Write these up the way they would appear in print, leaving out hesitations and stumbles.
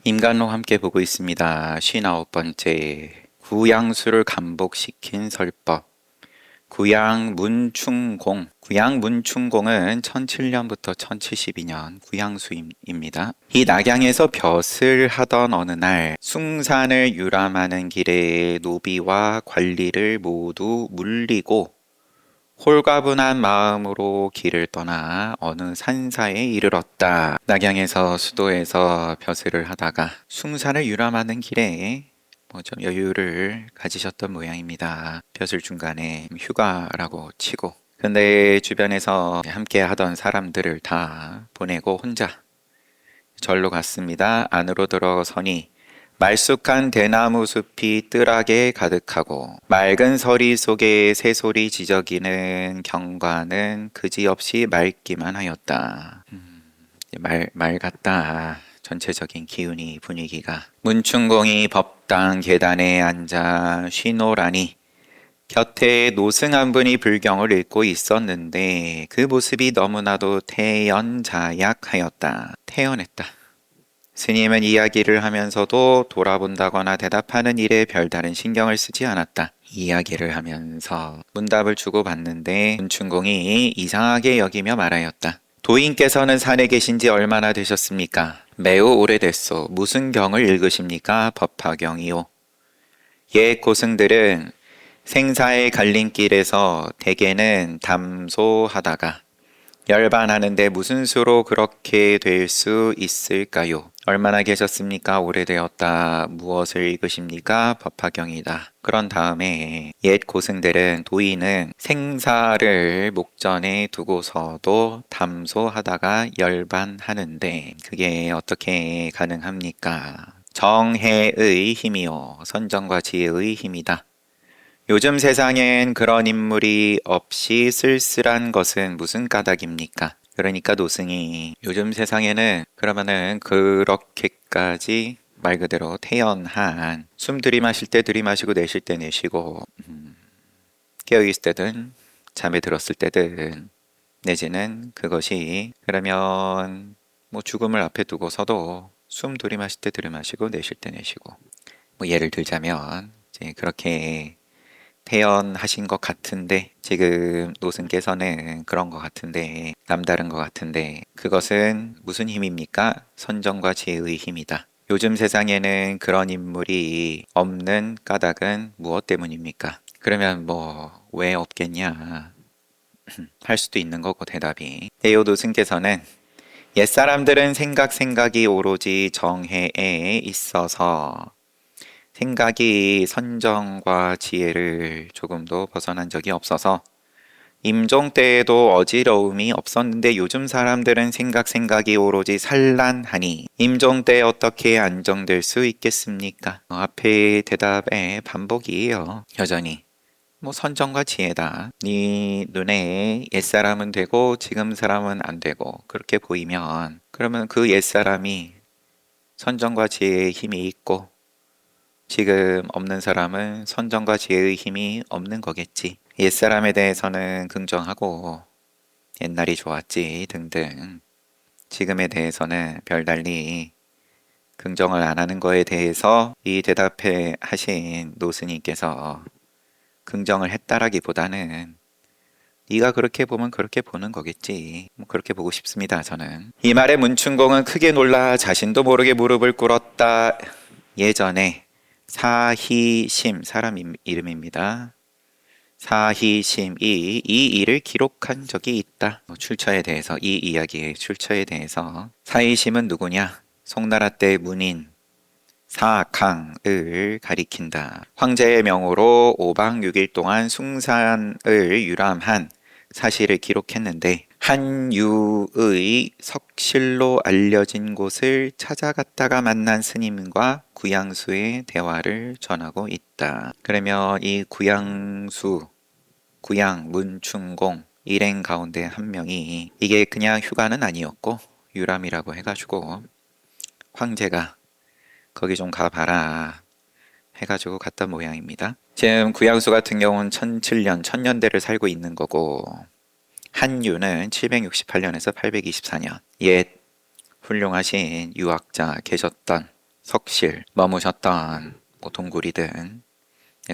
임간로 함께 보고 있습니다. 59번째 구양수를 감복시킨 설법. 구양문충공은 1007년부터 1072년 구양수입니다. 이 낙양에서 벼슬 하던 어느 날 숭산을 유람하는 길에 노비와 관리를 모두 물리고 홀가분한 마음으로 길을 떠나 어느 산사에 이르렀다. 낙양에서 수도에서 벼슬을 하다가 숭산을 유람하는 길에 좀 여유를 가지셨던 모양입니다. 벼슬 중간에 휴가라고 치고. 근데 주변에서 함께 하던 사람들을 다 보내고 혼자 절로 갔습니다. 안으로 들어서니 말쑥한 대나무 숲이 뜰하게 가득하고 맑은 서리 속에 새소리 지저귀는 경관은 그지없이 맑기만 하였다. 맑았다. 전체적인 기운이 분위기가. 문충공이 법당 계단에 앉아 쉬노라니 곁에 노승 한 분이 불경을 읽고 있었는데 그 모습이 너무나도 태연자약하였다. 태연했다. 스님은 이야기를 하면서도 돌아본다거나 대답하는 일에 별다른 신경을 쓰지 않았다. 이야기를 하면서 문답을 주고받는데 문충공이 이상하게 여기며 말하였다. 도인께서는 산에 계신 지 얼마나 되셨습니까? 매우 오래됐소. 무슨 경을 읽으십니까? 법화경이요. 옛 고승들은 생사의 갈림길에서 대개는 담소하다가 열반하는데 무슨 수로 그렇게 될 수 있을까요? 얼마나 계셨습니까? 오래되었다. 무엇을 읽으십니까? 법화경이다. 그런 다음에 옛 고승들은 도인은 생사를 목전에 두고서도 담소하다가 열반하는데 그게 어떻게 가능합니까? 정해의 힘이요. 선정과 지혜의 힘이다. 요즘 세상엔 그런 인물이 없이 쓸쓸한 것은 무슨 까닭입니까? 그러니까 노승이 요즘 세상에는 그러면은 그렇게까지 말 그대로 태연한 숨 들이마실 때 들이마시고 내쉴 때 내쉬고 깨어있을 때든 잠에 들었을 때든 내지는 그것이 그러면 뭐 죽음을 앞에 두고서도 숨 들이마실 때 들이마시고 내쉴 때 내쉬고 뭐 예를 들자면 이제 그렇게 태연하신 것 같은데 지금 노승께서는 그런 것 같은데 남다른 것 같은데 그것은 무슨 힘입니까? 선정과 지혜의 힘이다. 요즘 세상에는 그런 인물이 없는 까닭은 무엇 때문입니까? 그러면 뭐 왜 없겠냐 할 수도 있는 거고 대답이 대요 노승께서는 옛사람들은 생각이 오로지 정해에 있어서 생각이 선정과 지혜를 조금도 벗어난 적이 없어서 임종 때에도 어지러움이 없었는데 요즘 사람들은 생각이 오로지 산란하니 임종 때 어떻게 안정될 수 있겠습니까? 앞에 대답의 반복이에요. 여전히 뭐 선정과 지혜다. 네 눈에 옛사람은 되고 지금 사람은 안 되고 그렇게 보이면 그러면 그 옛사람이 선정과 지혜의 힘이 있고 지금 없는 사람은 선정과 지혜의 힘이 없는 거겠지. 옛사람에 대해서는 긍정하고 옛날이 좋았지 등등. 지금에 대해서는 별달리 긍정을 안 하는 거에 대해서 이 대답해 하신 노스님께서 긍정을 했다라기보다는 네가 그렇게 보면 그렇게 보는 거겠지. 뭐 그렇게 보고 싶습니다. 저는. 이 말에 문충공은 크게 놀라 자신도 모르게 무릎을 꿇었다. 예전에 사희심 사람 이름입니다. 사희심이 이 일을 기록한 적이 있다. 출처에 대해서 이 이야기의 출처에 대해서 사희심은 누구냐? 송나라 때 문인 사강을 가리킨다. 황제의 명으로 5박 6일 동안 숭산을 유람한 사실을 기록했는데 한유의 석실로 알려진 곳을 찾아갔다가 만난 스님과 구양수의 대화를 전하고 있다. 그러면 이 구양수, 구양, 문충공 일행 가운데 한 명이 이게 그냥 휴가는 아니었고 유람이라고 해가지고 황제가 거기 좀 가봐라 해가지고 갔던 모양입니다. 지금 구양수 같은 경우는 1007년, 1000년대를 살고 있는 거고 한유는 768년에서 824년 옛 훌륭하신 유학자 계셨던 석실 머무셨던 뭐 동굴이든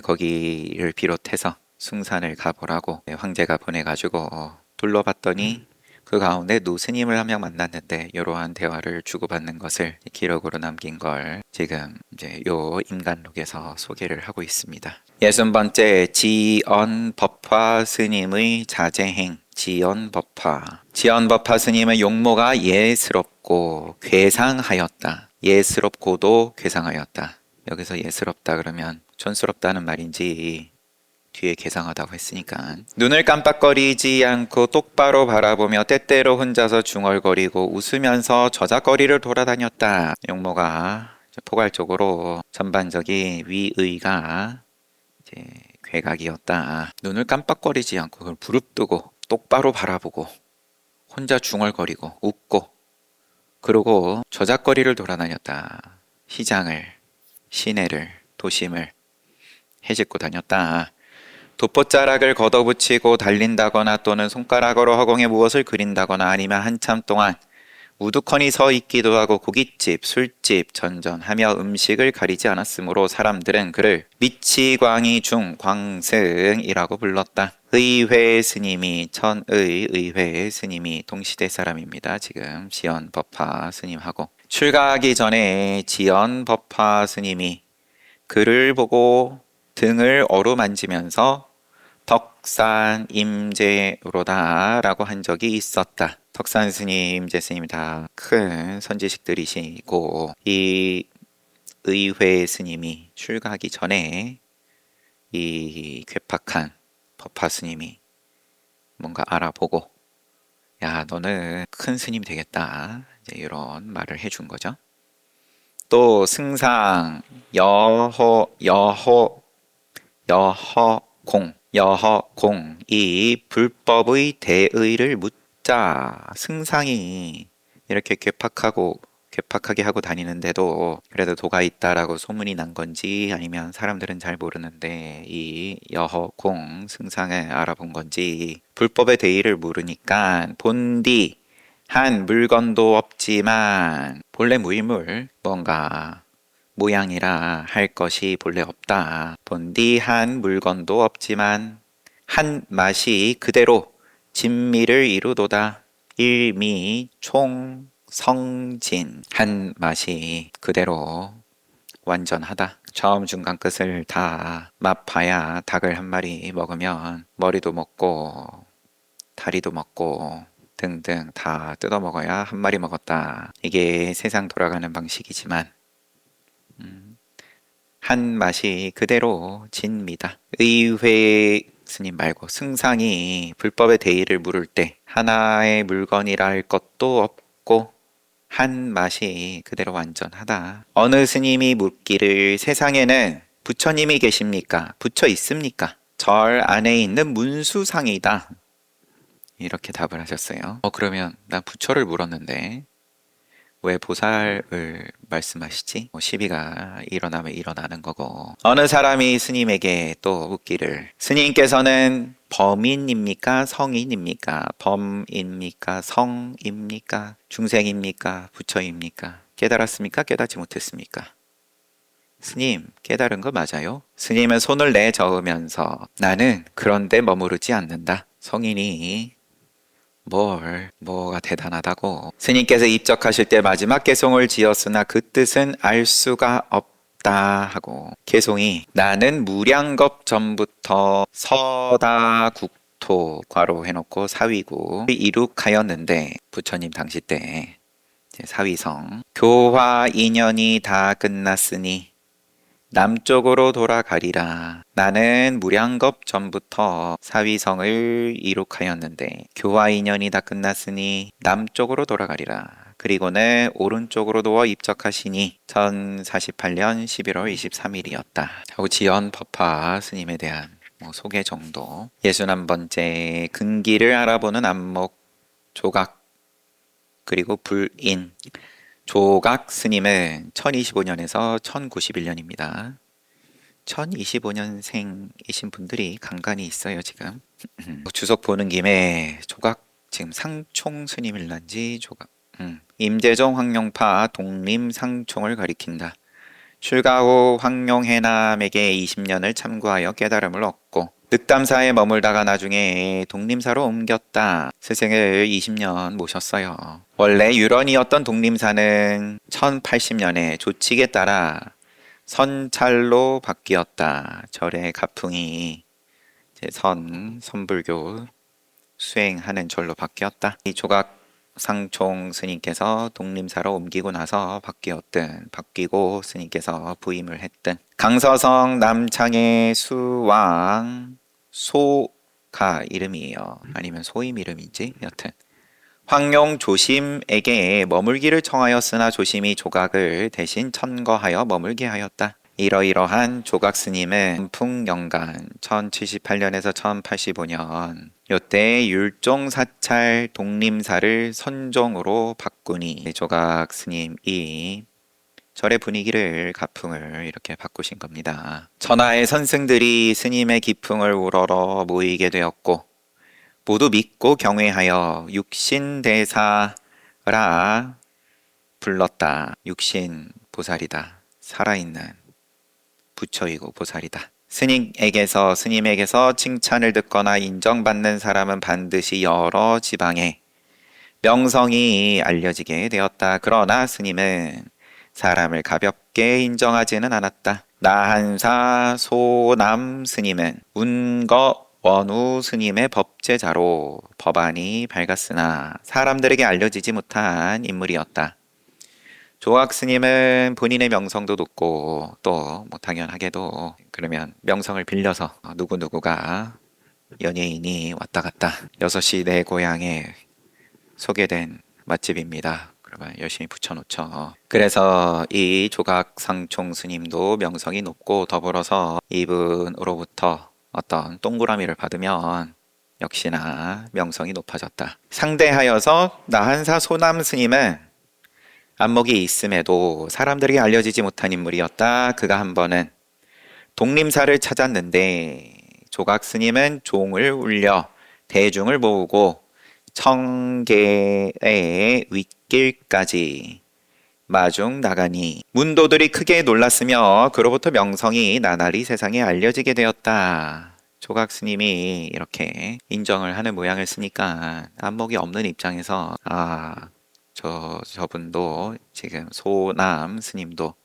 거기를 비롯해서 숭산을 가보라고 황제가 보내가지고 둘러봤더니 그 가운데 노스님을 한 명 만났는데 이러한 대화를 주고받는 것을 기록으로 남긴 걸 지금 이제 요 임간록에서 소개를 하고 있습니다. 60번째 지언법화 스님의 자제행. 지언법화 스님의 용모가 예스럽고 괴상하였다. 예스럽고도 괴상하였다. 여기서 예스럽다 그러면 촌스럽다는 말인지 뒤에 괴상하다고 했으니까 눈을 깜빡거리지 않고 똑바로 바라보며 때때로 혼자서 중얼거리고 웃으면서 저작거리를 돌아다녔다. 용모가 포괄적으로 전반적인 위의가 이제 괴각이었다. 눈을 깜빡거리지 않고 그걸 부릅뜨고 똑바로 바라보고 혼자 중얼거리고 웃고 그러고 저작거리를 돌아다녔다. 시장을, 시내를, 도심을 헤집고 다녔다. 돋보자락을 걷어붙이고 달린다거나 또는 손가락으로 허공에 무엇을 그린다거나 아니면 한참 동안 우두커니 서 있기도 하고 고깃집, 술집 전전하며 음식을 가리지 않았으므로 사람들은 그를 미치광이 중 광승이라고 불렀다. 의회 스님이 천의 의회 스님이 동시대 사람입니다. 지금 지연법화 스님하고 출가하기 전에 지연법화 스님이 그를 보고 등을 어루만지면서 덕산 임재로다 라고 한 적이 있었다. 덕산 스님, 임재 스님 다 큰 선지식들이시고 이 의회 스님이 출가하기 전에 이 괴팍한 법화 스님이 뭔가 알아보고 야 너는 큰 스님 되겠다 이제 이런 말을 해준 거죠. 또 승상 여허공 이 불법의 대의를 묻자. 승상이 이렇게 괴팍하게 하고 다니는데도 그래도 도가 있다라고 소문이 난 건지 아니면 사람들은 잘 모르는데 이 여허공 승상을 알아본 건지 불법의 대의를 물으니까 본디 한 물건도 없지만 본래 무일물 뭔가 모양이라 할 것이 본래 없다. 본디 한 물건도 없지만 한 맛이 그대로 진미를 이루도다. 일미 총 성진 한 맛이 그대로 완전하다. 처음 중간 끝을 다 맛봐야 닭을 한 마리 먹으면 머리도 먹고 다리도 먹고 등등 다 뜯어 먹어야 한 마리 먹었다. 이게 세상 돌아가는 방식이지만 한 맛이 그대로 진미다. 의회 스님 말고 승상이 불법의 대의를 물을 때 하나의 물건이라 할 것도 없고 한 맛이 그대로 완전하다. 어느 스님이 묻기를 세상에는 부처님이 계십니까? 부처 있습니까? 절 안에 있는 문수상이다. 이렇게 답을 하셨어요. 그러면 난 부처를 물었는데 왜 보살을 말씀하시지? 시비가 일어나면 일어나는 거고 어느 사람이 스님에게 또 묻기를 스님께서는 범인입니까? 성인입니까? 범입니까? 성입니까? 중생입니까? 부처입니까? 깨달았습니까? 깨닫지 못했습니까? 스님 깨달은 거 맞아요? 스님은 손을 내저으면서 나는 그런데 머무르지 않는다. 성인이 뭐가 대단하다고. 스님께서 입적하실 때 마지막 개송을 지었으나 그 뜻은 알 수가 없다 하고 개송이 나는 무량겁 전부터 서다국토 괄호 해놓고 사위구 이룩하였는데 부처님 당시 때 사위성 교화 인연이 다 끝났으니 남쪽으로 돌아가리라. 나는 무량겁 전부터 사위성을 이룩하였는데 교화 인연이 다 끝났으니 남쪽으로 돌아가리라. 그리고는 오른쪽으로 누워 입적하시니 1048년 11월 23일이었다. 하고 지연법화 스님에 대한 소개 정도. 61번째 근기를 알아보는 안목 조각 그리고 불인. 조각 스님은 1025년에서 1091년입니다. 1025년생이신 분들이 간간히 있어요, 지금. 주석 보는 김에 조각, 지금 상총 스님일런지 임재정 황룡파 독림상총을 가리킨다. 출가 후 황룡해남에게 20년을 참고하여 깨달음을 얻고 늑담사에 머물다가 나중에 독림사로 옮겼다. 스승을 20년 모셨어요. 원래 유런이었던 독림사는 1080년에 조칙에 따라 선찰로 바뀌었다. 절의 가풍이 선불교 수행하는 절로 바뀌었다. 이 조각상총 스님께서 독림사로 옮기고 나서 바뀌고 스님께서 부임을 했든 강서성 남창의 수왕 소가 이름이에요. 아니면 소임 이름인지 여튼 황룡 조심에게 머물기를 청하였으나 조심이 조각을 대신 천거하여 머물게 하였다. 이러이러한 조각 스님은 풍영간 1078년에서 1085년 요때 율종 사찰 독림사를 선종으로 바꾸니 조각 스님이 절의 분위기를 가풍을 이렇게 바꾸신 겁니다. 천하의 선승들이 스님의 기풍을 우러러 모이게 되었고 모두 믿고 경외하여 육신대사라 불렀다. 육신 보살이다. 살아있는 부처이고 보살이다. 스님에게서 칭찬을 듣거나 인정받는 사람은 반드시 여러 지방에 명성이 알려지게 되었다. 그러나 스님은 사람을 가볍게 인정하지는 않았다. 나한사 소남 스님은 운거 원우 스님의 법제자로 법안이 밝았으나 사람들에게 알려지지 못한 인물이었다. 조각 스님은 본인의 명성도 높고 또 당연하게도 그러면 명성을 빌려서 누구누구가 연예인이 왔다 갔다 6시 내 고향에 소개된 맛집입니다. 그러면 열심히 붙여놓죠. 그래서 이 조각상총 스님도 명성이 높고 더불어서 이분으로부터 어떤 동그라미를 받으면 역시나 명성이 높아졌다. 상대하여서 나한사 소남 스님은 안목이 있음에도 사람들에게 알려지지 못한 인물이었다. 그가 한 번은 독림사를 찾았는데 조각 스님은 종을 울려 대중을 모으고 청계의 윗길까지 마중 나가니 문도들이 크게 놀랐으며 그로부터 명성이 나날이 세상에 알려지게 되었다. 조각 스님이 이렇게 인정을 하는 모양을 쓰니까 안목이 없는 입장에서 저분도 지금 소남 스님도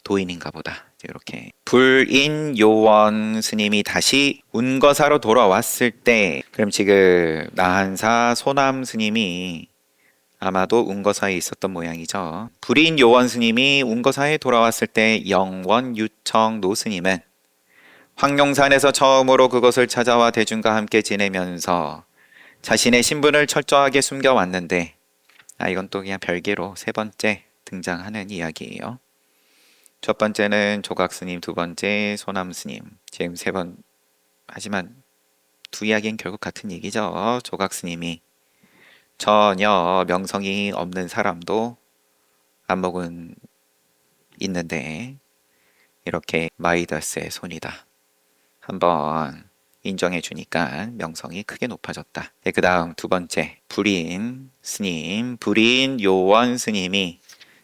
도인인가 보다. 이렇게 불인 요원 스님이 다시 운거사로 돌아왔을 때 그럼 지금 나한사 소남 스님이 아마도 운거사에 있었던 모양이죠. 불인 요원 스님이 운거사에 돌아왔을 때 영원 유청 노 스님은 황룡산에서 처음으로 그것을 찾아와 대중과 함께 지내면서 자신의 신분을 철저하게 숨겨왔는데 이건 또 그냥 별개로 세 번째 등장하는 이야기예요. 첫 번째는 조각스님, 두 번째 소남스님. 지금 세 번 하지만 두 이야기는 결국 같은 얘기죠. 조각스님이 전혀 명성이 없는 사람도 안목은 있는데 이렇게 마이더스의 손이다. 한번 인정해 주니까 명성이 크게 높아졌다. 그 다음 두 번째 불인 스님, 불인 요원 스님이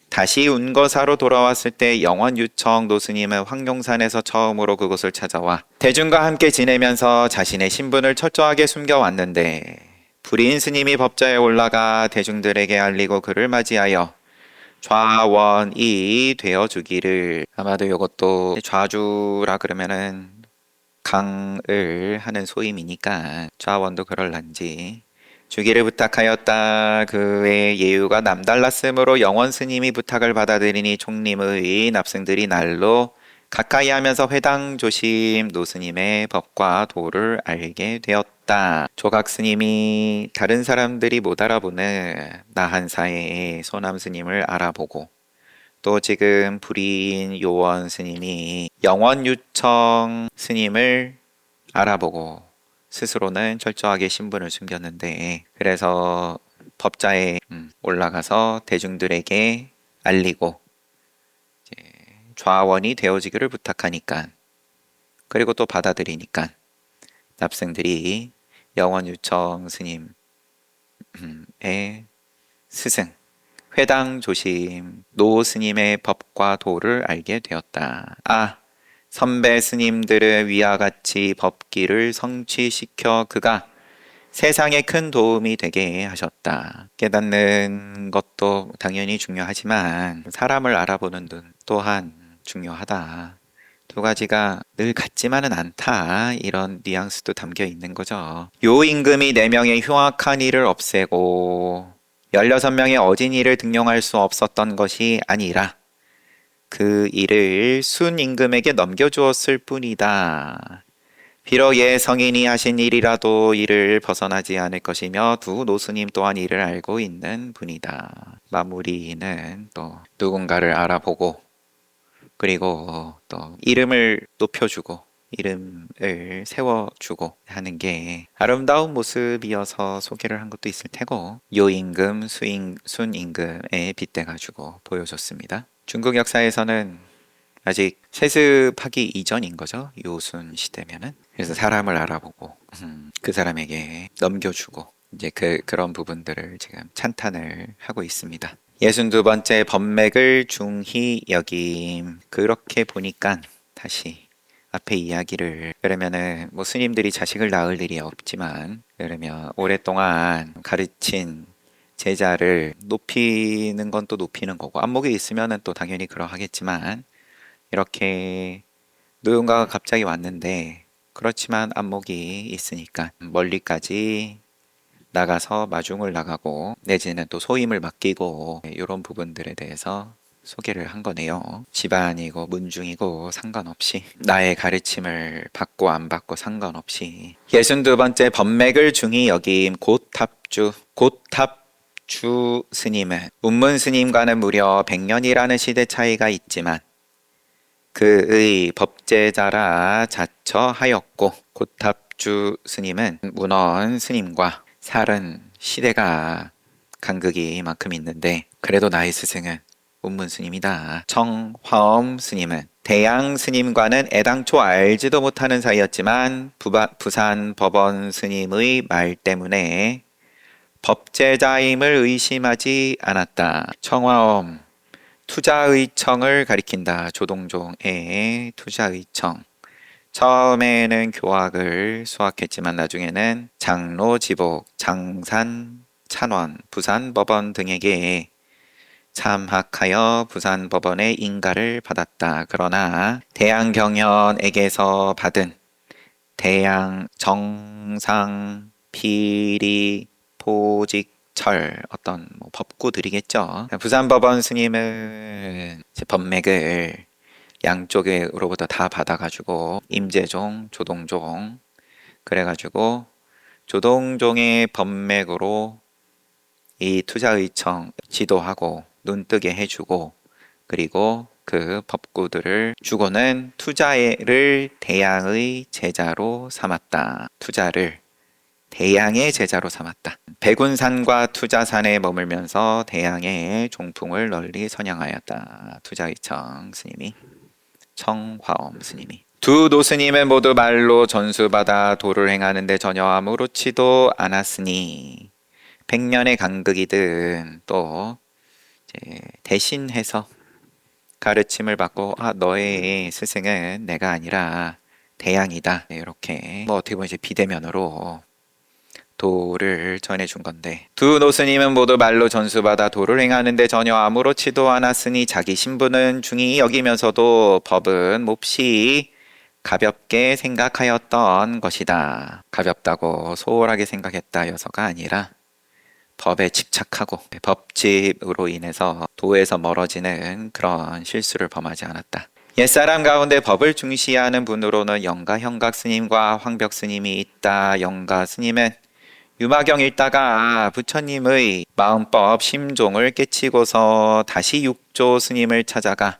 다시 운거사로 돌아왔을 때 영원 유청 노스님은 황룡산에서 처음으로 그곳을 찾아와 대중과 함께 지내면서 자신의 신분을 철저하게 숨겨왔는데 불인 스님이 법좌에 올라가 대중들에게 알리고 그를 맞이하여 좌원이 되어주기를. 아마도 이것도 좌주라 그러면은 강을 하는 소임이니까 좌원도 그럴란지 주기를 부탁하였다. 그의 예유가 남달랐으므로 영원 스님이 부탁을 받아들이니 총림의 납승들이 날로 가까이 하면서 회당 조심 노스님의 법과 도를 알게 되었다. 조각 스님이 다른 사람들이 못 알아보는 나한사의 소남 스님을 알아보고 또 지금 불인 요원 스님이 영원 유청 스님을 알아보고 스스로는 철저하게 신분을 숨겼는데 그래서 법자에 올라가서 대중들에게 알리고 좌원이 되어지기를 부탁하니까 그리고 또 받아들이니까 납승들이 영원 유청 스님의 스승, 회당 조심, 노 스님의 법과 도를 알게 되었다. 아, 선배 스님들의 위와 같이 법기를 성취시켜 그가 세상에 큰 도움이 되게 하셨다. 깨닫는 것도 당연히 중요하지만 사람을 알아보는 눈 또한 중요하다. 두 가지가 늘 같지만은 않다. 이런 뉘앙스도 담겨 있는 거죠. 요 임금이 4명의 흉악한 일을 없애고 16명의 어진이를 등용할 수 없었던 것이 아니라 그 일을 순 임금에게 넘겨주었을 뿐이다. 비록 예 성인이 하신 일이라도 이를 벗어나지 않을 것이며 두 노스님 또한 이를 알고 있는 분이다. 마무리는 또 누군가를 알아보고 그리고 또 이름을 높여주고 이름을 세워주고 하는 게 아름다운 모습이어서 소개를 한 것도 있을 테고 요임금, 순임금에 빗대가지고 보여줬습니다. 중국 역사에서는 아직 세습하기 이전인 거죠. 요순 시대면은. 그래서 사람을 알아보고 그 사람에게 넘겨주고 이제 그런 부분들을 지금 찬탄을 하고 있습니다. 62번째 법맥을 중히 여김. 그렇게 보니까 다시 앞에 이야기를 그러면은 뭐 스님들이 자식을 낳을 일이 없지만 그러면 오랫동안 가르친 제자를 높이는 건 또 높이는 거고 안목이 있으면은 또 당연히 그러하겠지만 이렇게 누군가가 갑자기 왔는데 그렇지만 안목이 있으니까 멀리까지 나가서 마중을 나가고 내지는 또 소임을 맡기고 이런 부분들에 대해서 소개를 한 거네요. 집안이고 문중이고 상관없이 나의 가르침을 받고 안 받고 상관없이 62번째 법맥을 중히 여김 곧탑주 스님은 운문 스님과는 무려 100년이라는 시대 차이가 있지만 그의 법제자라 자처하였고 곧탑주 스님은 문원 스님과 살은 시대가 간극이 이만큼 있는데 그래도 나의 스승은 운문 스님이다. 청화엄 스님은 대양 스님과는 애당초 알지도 못하는 사이였지만 부산 법원 스님의 말 때문에 법제자임을 의심하지 않았다. 청화엄 투자의청을 가리킨다. 조동종의 투자의청. 처음에는 교학을 수학했지만 나중에는 장로, 지복, 장산, 찬원, 부산법원 등에게 참학하여 부산법원의 인가를 받았다. 그러나 대양경연에게서 받은 대양 정상 피리 포직 철 어떤 뭐 법구들이겠죠. 부산법원 스님은 법맥을 양쪽으로부터 다 받아가지고 임재종, 조동종 그래가지고 조동종의 법맥으로 이 투자의청 지도하고 눈뜨게 해주고 그리고 그 법구들을 주고는 투자를 대양의 제자로 삼았다. 투자를 대양의 제자로 삼았다. 백운산과 투자산에 머물면서 대양의 종풍을 널리 선양하였다. 투자의청 스님이 청화엄 스님이 두 노스님은 모두 말로 전수받아 도를 행하는데 전혀 아무렇지도 않았으니 100년의 간극이든 또 이제 대신해서 가르침을 받고 너의 스승은 내가 아니라 대양이다. 이렇게 뭐 어떻게 보면 이제 비대면으로 도를 전해준 건데 두 노스님은 모두 말로 전수받아 도를 행하는데 전혀 아무렇지도 않았으니 자기 신분은 중히 여기면서도 법은 몹시 가볍게 생각하였던 것이다. 가볍다고 소홀하게 생각했다여서가 아니라 법에 집착하고 법집으로 인해서 도에서 멀어지는 그런 실수를 범하지 않았다. 옛사람 가운데 법을 중시하는 분으로는 영가 형각 스님과 황벽 스님이 있다. 영가 스님은 유마경 읽다가 부처님의 마음법 심종을 깨치고서 다시 육조 스님을 찾아가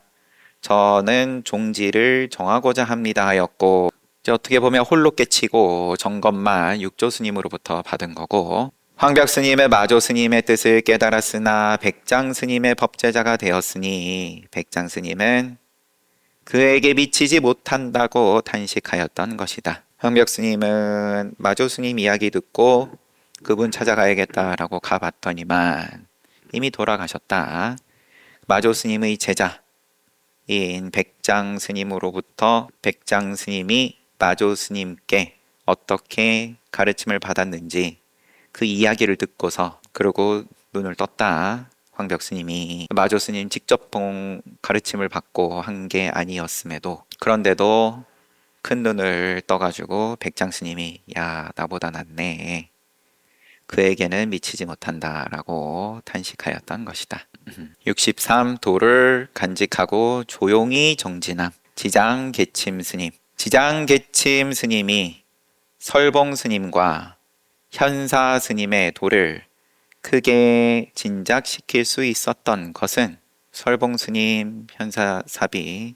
저는 종지를 정하고자 합니다 하였고 이제 어떻게 보면 홀로 깨치고 점검만 육조 스님으로부터 받은 거고 황벽 스님의 마조 스님의 뜻을 깨달았으나 백장 스님의 법제자가 되었으니 백장 스님은 그에게 미치지 못한다고 탄식하였던 것이다. 황벽 스님은 마조 스님 이야기 듣고 그분 찾아가야겠다라고 가봤더니만 이미 돌아가셨다. 마조 스님의 제자인 백장 스님으로부터 백장 스님이 마조 스님께 어떻게 가르침을 받았는지 그 이야기를 듣고서 그러고 눈을 떴다. 황벽 스님이 마조 스님 직접 가르침을 받고 한 게 아니었음에도 그런데도 큰 눈을 떠가지고 백장 스님이 야 나보다 낫네. 그에게는 미치지 못한다라고 탄식하였던 것이다. 63. 도를 간직하고 조용히 정진함. 지장개침 스님. 지장개침 스님이 설봉 스님과 현사 스님의 도를 크게 진작시킬 수 있었던 것은 설봉 스님, 현사 사비,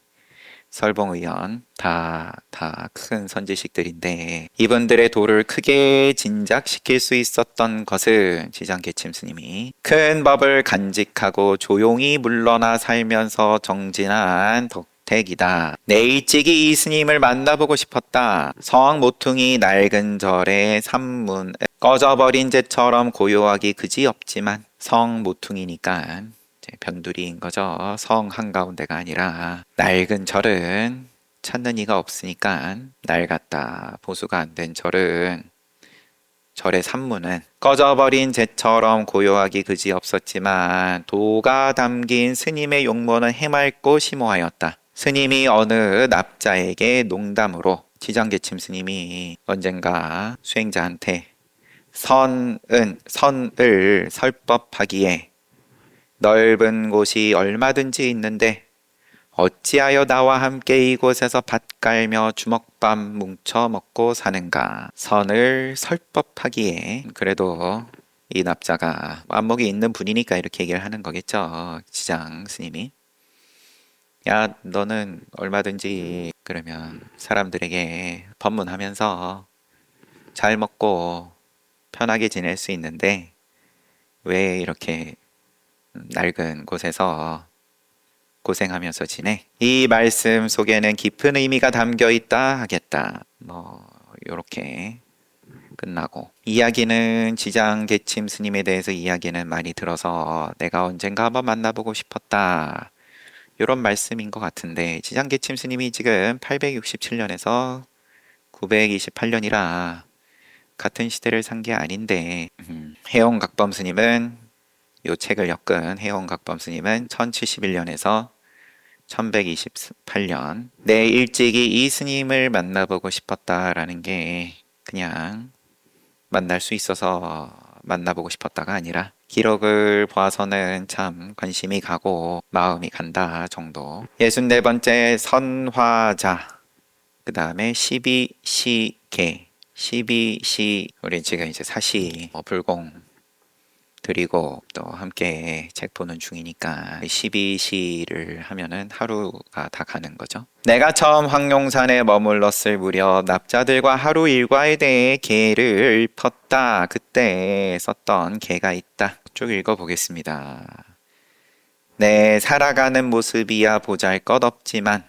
설봉 의원 다 큰 선지식들인데 이분들의 도를 크게 진작시킬 수 있었던 것은 지장개침 스님이 큰 법을 간직하고 조용히 물러나 살면서 정진한 덕택이다. 내 일찍이 이 스님을 만나보고 싶었다. 성 모퉁이 낡은 절의 산문 꺼져버린 재처럼 고요하기 그지없지만 성 모퉁이니까 변두리인 거죠. 성 한가운데가 아니라 낡은 절은 찾는 이가 없으니까 낡았다. 보수가 안 된 절은 절의 산문은 꺼져버린 재처럼 고요하기 그지없었지만 도가 담긴 스님의 용모는 해맑고 심오하였다. 스님이 어느 납자에게 농담으로 지장개침 스님이 언젠가 수행자한테 선을 설법하기에 넓은 곳이 얼마든지 있는데 어찌하여 나와 함께 이곳에서 밭 깔며 주먹밥 뭉쳐 먹고 사는가. 선을 설법하기에 그래도 이 납자가 안목이 있는 분이니까 이렇게 얘기를 하는 거겠죠. 지장 스님이 야 너는 얼마든지 그러면 사람들에게 법문하면서 잘 먹고 편하게 지낼 수 있는데 왜 이렇게 낡은 곳에서 고생하면서 지내? 이 말씀 속에는 깊은 의미가 담겨 있다 하겠다. 요렇게 끝나고 이야기는 지장개침 스님에 대해서 이야기는 많이 들어서 내가 언젠가 한번 만나보고 싶었다. 요런 말씀인 것 같은데 지장개침 스님이 지금 867년에서 928년이라 같은 시대를 산 게 아닌데 해원각범 스님은 요 책을 엮은 해원각범 스님은 1071년에서 1128년 내 일찍이 이 스님을 만나보고 싶었다라는 게 그냥 만날 수 있어서 만나보고 싶었다가 아니라 기록을 봐서는 참 관심이 가고 마음이 간다 정도. 64번째 선화자 그 다음에 12시계 12시 우리 지금 이제 사시 불공 드리고 또 함께 책 보는 중이니까 12시를 하면은 하루가 다 가는 거죠. 내가 처음 황룡산에 머물렀을 무렵 납자들과 하루 일과에 대해 개를 펐다. 그때 썼던 개가 있다. 쭉 읽어보겠습니다. 내 살아가는 모습이야 보잘것없지만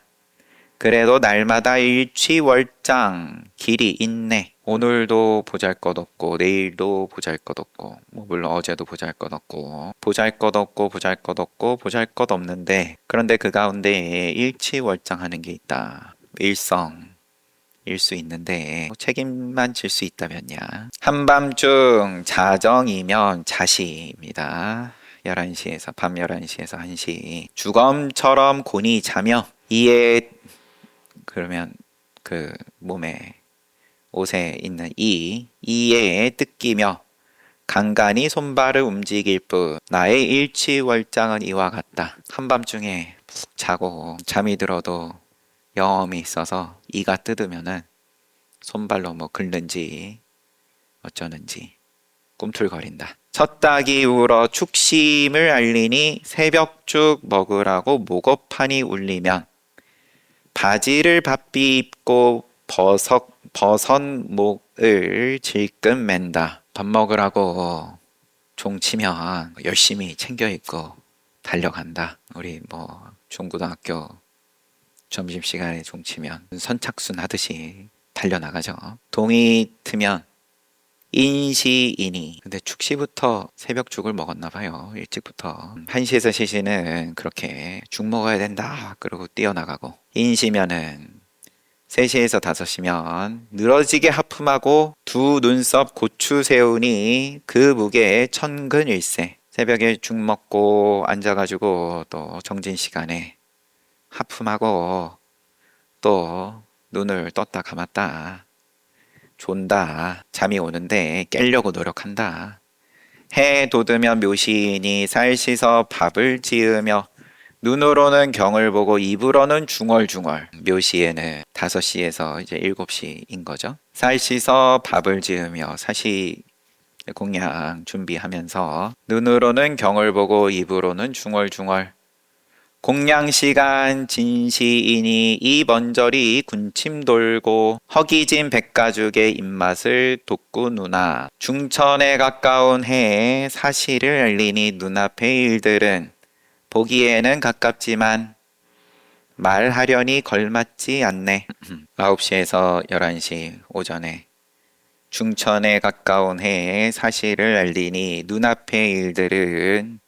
그래도 날마다 일취월장 길이 있네. 오늘도 보잘것없고 내일도 보잘것없고 물론 어제도 보잘것없고 보잘것없는데 그런데 그 가운데 일취월장하는 게 있다. 일성일 수 있는데 책임만 질 수 있다면야. 한밤중 자정이면 자시입니다. 11시에서 밤 11시에서 1시 주검처럼 곤히 자며 이에 그러면 그 몸에 옷에 있는 이에 뜯기며 간간히 손발을 움직일 뿐 나의 일취월장은 이와 같다. 한밤중에 푹 자고 잠이 들어도 영험이 있어서 이가 뜯으면은 손발로 긁는지 어쩌는지 꿈틀거린다. 첫닭이 울어 축심을 알리니 새벽죽 먹으라고 목어판이 울리면 바지를 바삐 입고 버선목을 질끈 맨다. 밥 먹으라고 종치면 열심히 챙겨 입고 달려간다. 우리 중고등학교 점심시간에 종치면 선착순 하듯이 달려나가죠. 동이 트면 인시이니. 근데 축시부터 새벽 죽을 먹었나 봐요. 일찍부터. 1시에서 시시는 그렇게 죽 먹어야 된다. 그러고 뛰어나가고. 인시면은 3시에서 5시면 늘어지게 하품하고 두 눈썹 고추 세우니 그 무게에 천근일세. 새벽에 죽 먹고 앉아가지고 또 정진 시간에 하품하고 또 눈을 떴다 감았다. 존다. 잠이 오는데 깨려고 노력한다. 해 돋으면 묘시이니 쌀 씻어 밥을 지으며 눈으로는 경을 보고 입으로는 중얼중얼. 묘시에는 5시에서 이제 7시인 거죠. 쌀 씻어 밥을 지으며 사시 공양 준비하면서 눈으로는 경을 보고 입으로는 중얼중얼. 공양시간 진시이니 이 먼저리 군침 돌고 허기진 백가죽의 입맛을 돋구 누나. 중천에 가까운 해에 사실을 알리니 눈앞의 일들은 보기에는 가깝지만 말하려니 걸맞지 않네. 9시에서 11시 오전에 중천에 가까운 해에 사실을 알리니 눈앞의 일들은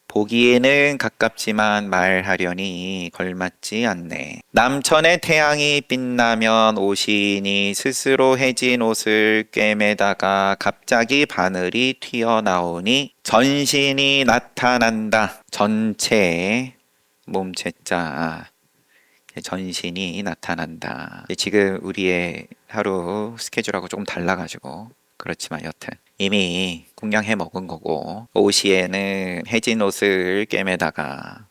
보기에는 가깝지만 말하려니 걸맞지 않네. 남천의 태양이 빛나면 오시니 스스로 해진 옷을 꿰매다가 갑자기 바늘이 튀어나오니 전신이 나타난다. 전체 몸체자 전신이 나타난다. 지금 우리의 하루 스케줄하고 조금 달라가지고 그렇지만 여튼 이미 공양해 먹은 거고, 오시에는 해진 옷을 꿰매다가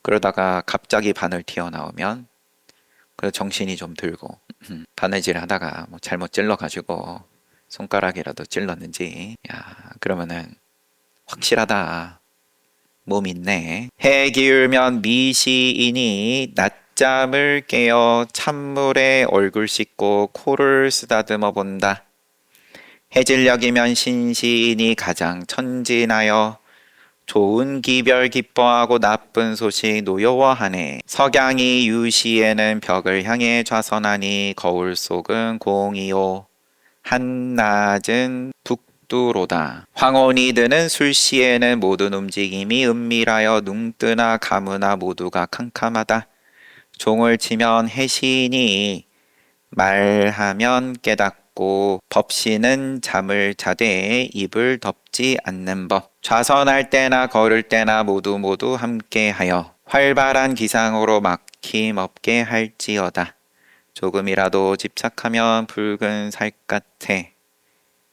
그러다가 갑자기 바늘 튀어나오면 그래서 정신이 좀 들고 바느질 하다가 뭐 잘못 찔러가지고 손가락이라도 찔렀는지, 야 그러면은 확실하다. 몸 있네. 해 기울면 미시이니 낮잠을 깨어 찬물에 얼굴 씻고 코를 쓰다듬어 본다. 해질녘이면 신시인이 가장 천진하여 좋은 기별 기뻐하고 나쁜 소식 노여워하네. 석양이 유시에는 벽을 향해 좌선하니 거울 속은 공이요 한낮은 북두로다. 황혼이 드는 술시에는 모든 움직임이 은밀하여 눈뜨나 감으나 모두가 캄캄하다. 종을 치면 해시니 말하면 깨닫고 법시는 잠을 자되 입을 덮지 않는 법. 좌선할 때나 걸을 때나 모두 함께하여 활발한 기상으로 막힘없게 할지어다. 조금이라도 집착하면 붉은 살갗에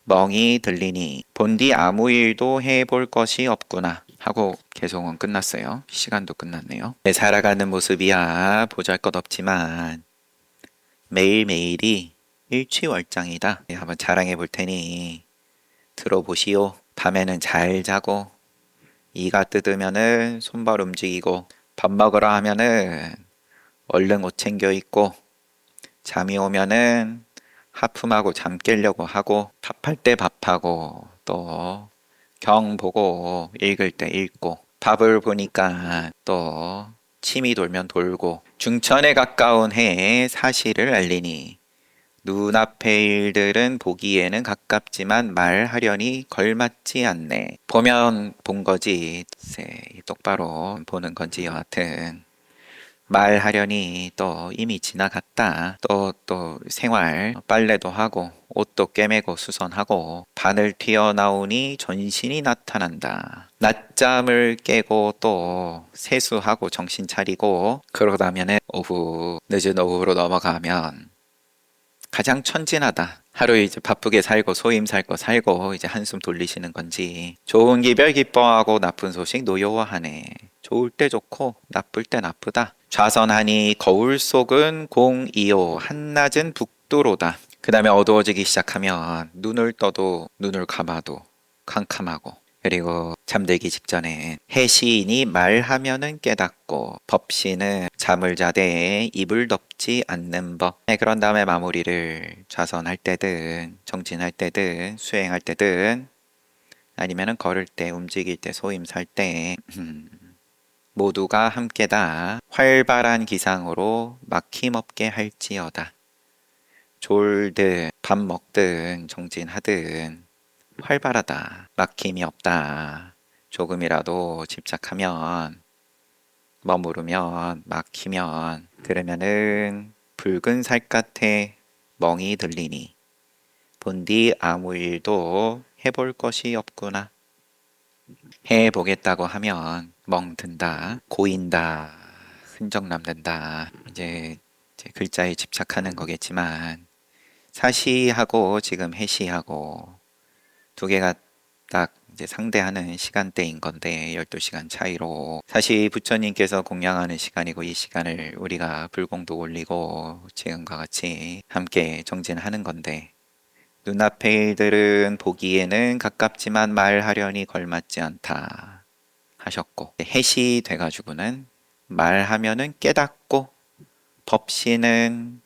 멍이 들리니 본디 아무 일도 해볼 것이 없구나 하고 개송은 끝났어요. 시간도 끝났네요. 살아가는 모습이야 보잘것없지만 매일매일이 일취월장이다. 한번 자랑해 볼 테니 들어보시오. 밤에는 잘 자고 이가 뜯으면은 손발 움직이고 밥 먹으러 하면은 얼른 옷 챙겨 입고 잠이 오면은 하품하고 잠 깨려고 하고 밥할 때 밥하고 또 경 보고 읽을 때 읽고 밥을 보니까 또 침이 돌면 돌고 중천에 가까운 해에 사실을 알리니 눈앞의 일들은 보기에는 가깝지만 말하려니 걸맞지 않네. 보면 본 거지 똑바로 보는 건지 여하튼 말하려니 또 이미 지나갔다. 또 생활 빨래도 하고 옷도 꿰매고 수선하고 바늘 튀어나오니 전신이 나타난다. 낮잠을 깨고 또 세수하고 정신 차리고 그러다면은 늦은 오후로 넘어가면 가장 천진하다. 하루 이제 바쁘게 살고 소임 살고 살고 이제 한숨 돌리시는 건지 좋은 기별 기뻐하고 나쁜 소식 노여워하네. 좋을 때 좋고 나쁠 때 나쁘다. 좌선하니 거울 속은 공이요 한낮은 북두로다. 그 다음에 어두워지기 시작하면 눈을 떠도 눈을 감아도 캄캄하고, 그리고 잠들기 직전에 해시인이 말하면은 깨닫고 법시는 잠을 자되 입을 덮지 않는 법. 그런 다음에 마무리를 좌선할 때든 정진할 때든 수행할 때든 아니면은 걸을 때 움직일 때 소임 살 때 모두가 함께다 활발한 기상으로 막힘없게 할지어다. 졸든 밥 먹든 정진하든 활발하다, 막힘이 없다. 조금이라도 집착하면, 머무르면, 막히면, 그러면은 붉은 살갗에 멍이 들리니 본디 아무 일도 해볼 것이 없구나. 해보겠다고 하면 멍든다, 고인다, 흔적 남는다. 이제 글자에 집착하는 거겠지만 사시하고 지금 해시하고 두 개가 딱 이제 상대하는 시간대인 건데 12시간 차이로 사실 부처님께서 공양하는 시간이고 이 시간을 우리가 불공도 올리고 지금과 같이 함께 정진하는 건데 눈앞의 일들은 보기에는 가깝지만 말하려니 걸맞지 않다 하셨고 해시 돼가지고는 말하면은 깨닫고 법시는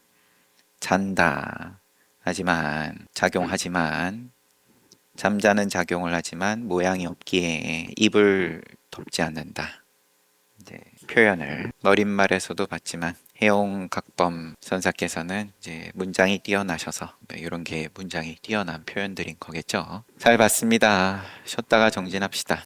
잔다 하지만 작용하지만 잠자는 작용을 하지만 모양이 없기에 입을 덮지 않는다. 이제 표현을 머릿말에서도 봤지만 해용 각범 선사께서는 이제 문장이 뛰어나셔서 이런 게 문장이 뛰어난 표현들인 거겠죠. 잘 봤습니다. 쉬었다가 정진합시다.